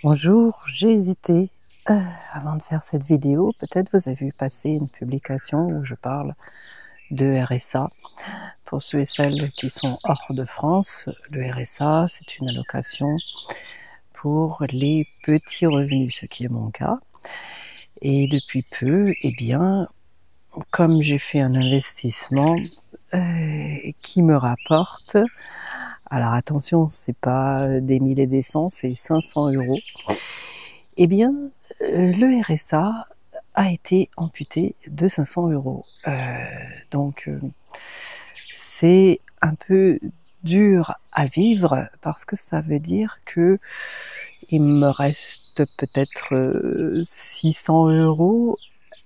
Bonjour, j'ai hésité avant de faire cette vidéo. Peut-être vous avez vu passer une publication où je parle de RSA. Pour ceux et celles qui sont hors de France, le RSA, c'est une allocation pour les petits revenus, ce qui est mon cas. Et depuis peu, eh bien, comme j'ai fait un investissement qui me rapporte, alors attention, c'est pas des 1000 et des cents, c'est 500 €. Eh bien, le RSA a été amputé de 500 €. Donc, c'est un peu dur à vivre parce que ça veut dire qu'il me reste peut-être 600 €,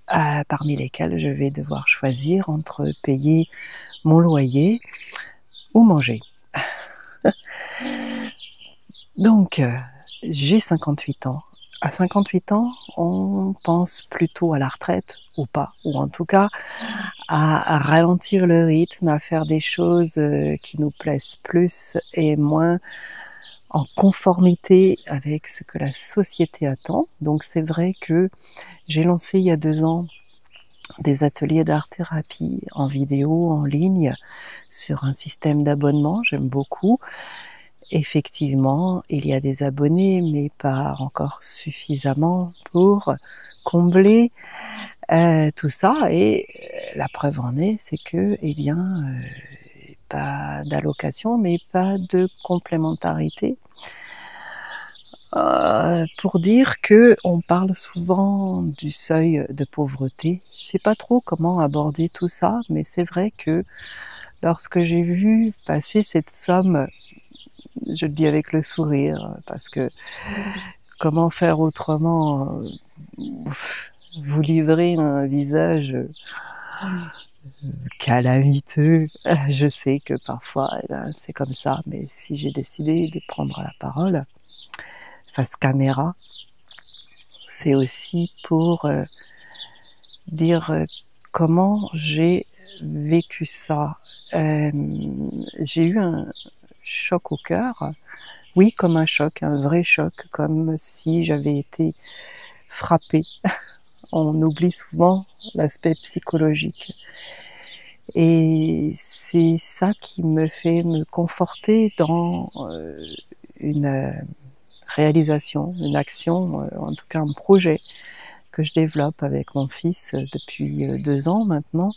parmi lesquels je vais devoir choisir entre payer mon loyer ou manger. Donc, j'ai 58 ans. À 58 ans, on pense plutôt à la retraite ou pas, ou en tout cas à ralentir le rythme, à faire des choses qui nous plaisent plus et moins en conformité avec ce que la société attend. Donc c'est vrai que j'ai lancé il y a 2 ans des ateliers d'art-thérapie en vidéo, en ligne, sur un système d'abonnement, j'aime beaucoup. Effectivement, il y a des abonnés, mais pas encore suffisamment pour combler tout ça et la preuve en est, c'est que, eh bien, pas d'allocation, mais pas de complémentarité. Pour dire qu'on parle souvent du seuil de pauvreté. Je sais pas trop comment aborder tout ça, mais c'est vrai que lorsque j'ai vu passer cette somme, je le dis avec le sourire, parce que comment faire autrement, vous livrez un visage calamiteux. Je sais que parfois, eh ben, c'est comme ça, mais si j'ai décidé de prendre la parole face caméra, c'est aussi pour dire comment j'ai vécu ça. J'ai eu un choc au cœur, oui, comme un choc, un vrai choc, comme si j'avais été frappée. On oublie souvent l'aspect psychologique. Et c'est ça qui me fait me conforter dans une réalisation, une action, en tout cas un projet que je développe avec mon fils depuis 2 ans maintenant.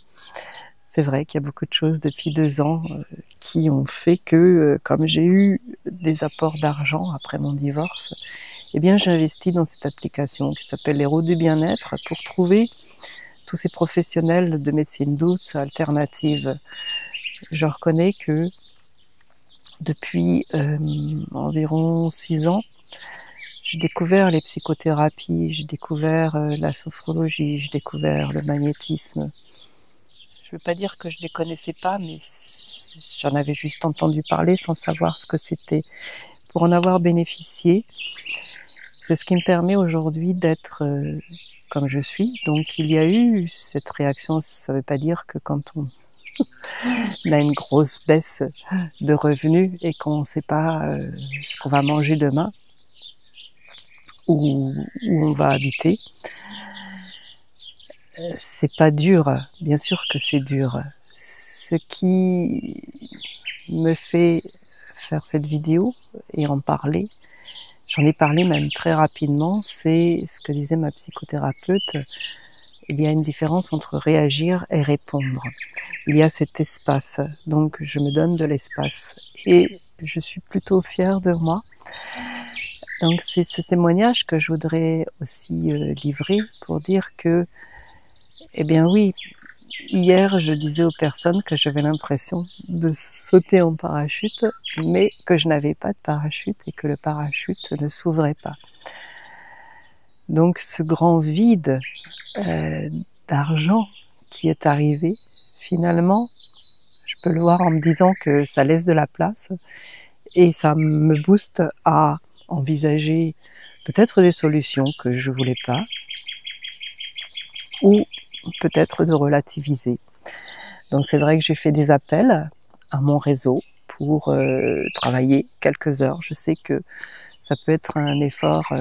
C'est vrai qu'il y a beaucoup de choses depuis 2 ans qui ont fait que, comme j'ai eu des apports d'argent après mon divorce, eh bien j'ai investi dans cette application qui s'appelle Les Routes du Bien-être pour trouver tous ces professionnels de médecine douce alternative. Je reconnais que depuis environ 6 ans, j'ai découvert les psychothérapies, j'ai découvert la sophrologie, j'ai découvert le magnétisme. Je ne veux pas dire que je ne les connaissais pas, mais j'en avais juste entendu parler sans savoir ce que c'était. Pour en avoir bénéficié, c'est ce qui me permet aujourd'hui d'être comme je suis. Donc il y a eu cette réaction, ça ne veut pas dire que quand on a une grosse baisse de revenus et qu'on ne sait pas ce qu'on va manger demain, où on va habiter, c'est pas dur, bien sûr que c'est dur. Ce qui me fait faire cette vidéo et en parler, j'en ai parlé même très rapidement, c'est ce que disait ma psychothérapeute, il y a une différence entre réagir et répondre. Il y a cet espace, donc je me donne de l'espace et je suis plutôt fière de moi. Donc c'est ce témoignage que je voudrais aussi livrer pour dire que, eh bien oui, hier je disais aux personnes que j'avais l'impression de sauter en parachute, mais que je n'avais pas de parachute et que le parachute ne s'ouvrait pas. Donc ce grand vide d'argent qui est arrivé, finalement, je peux le voir en me disant que ça laisse de la place et ça me booste à envisager peut-être des solutions que je ne voulais pas ou peut-être de relativiser. Donc c'est vrai que j'ai fait des appels à mon réseau pour travailler quelques heures. Je sais que Ça peut être un effort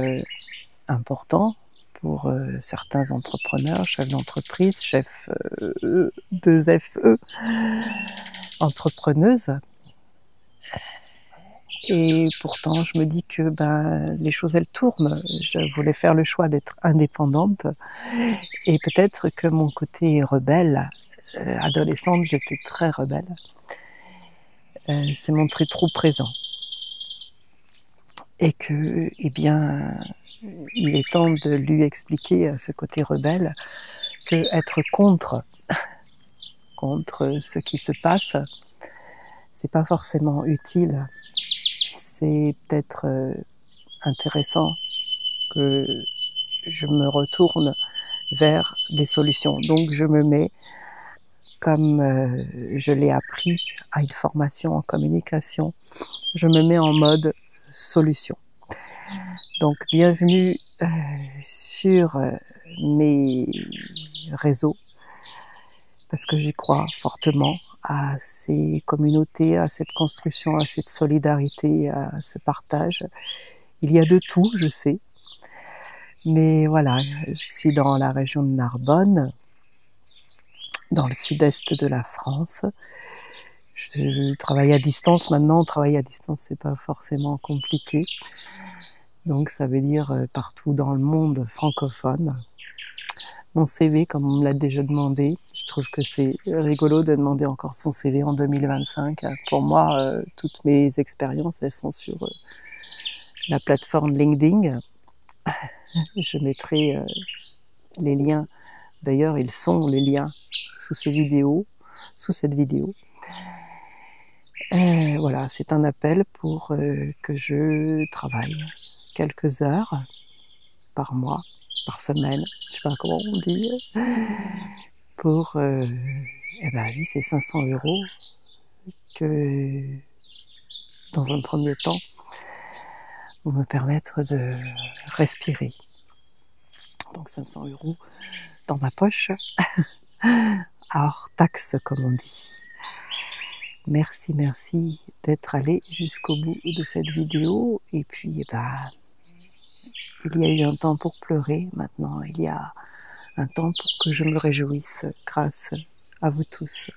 important pour certains entrepreneurs, chefs d'entreprise, chefs 2FE, entrepreneuses. Et pourtant, je me dis que les choses, elles tournent. Je voulais faire le choix d'être indépendante. Et peut-être que mon côté rebelle, adolescente, j'étais très rebelle, s'est montré trop présent. Et que, eh bien, il est temps de lui expliquer à ce côté rebelle que être contre ce qui se passe, c'est pas forcément utile. C'est peut-être intéressant que je me retourne vers des solutions. Donc je me mets, comme je l'ai appris à une formation en communication, je me mets en mode solution. Donc bienvenue sur mes réseaux, parce que j'y crois fortement à ces communautés, à cette construction, à cette solidarité, à ce partage. Il y a de tout, je sais. Mais voilà, je suis dans la région de Narbonne, dans le sud-est de la France. Je travaille à distance maintenant. Travailler à distance, c'est pas forcément compliqué. Donc ça veut dire partout dans le monde francophone. Mon CV, comme on me l'a déjà demandé, je trouve que c'est rigolo de demander encore son CV en 2025. Pour moi, toutes mes expériences, elles sont sur la plateforme LinkedIn. Je mettrai les liens, d'ailleurs ils sont les liens sous cette vidéo. Voilà, c'est un appel pour que je travaille quelques heures par mois, par semaine, je sais pas comment on dit, pour, oui, c'est 500 € que, dans un premier temps, vont me permettre de respirer. Donc 500 € dans ma poche, hors taxe comme on dit. Merci d'être allé jusqu'au bout de cette vidéo. Et puis, il y a eu un temps pour pleurer. Maintenant, il y a un temps pour que je me réjouisse grâce à vous tous.